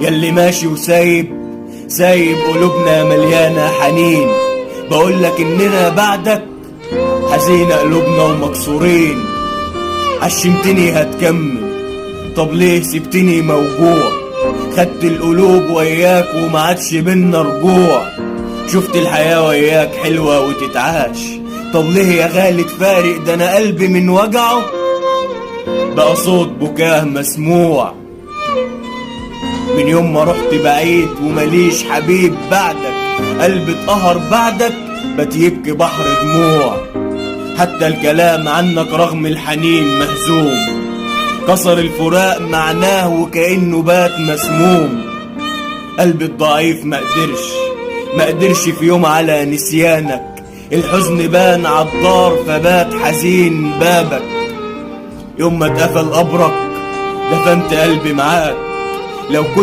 ياللي ماشي سايب قلوبنا مليانة حنين. بقولك اننا بعدك حزينة قلوبنا ومكسورين. عشمتني هتكمل، طب ليه سبتني موجوع؟ خدت القلوب وياك ومعادش بينا رجوع. شفت الحياة وياك حلوة وتتعاش، طب ليه يا غالي تفارق؟ ده انا قلبي من وجعه بقى صوت بكاه مسموع. من يوم ما رحت بعيد ومليش حبيب بعدك، قلبي اتقهر بعدك بقى يبكي بحر دموع. حتى الكلام عنك رغم الحنين مهزوم، كسر الفراق معناه وكأنه بات مسموم. قلبي الضعيف مقدرش في يوم على نسيانك. الحزن بان عالدار فبات حزين بابك. يوم ما اتقفل قبرك دفنت قلبي معاك. لو كل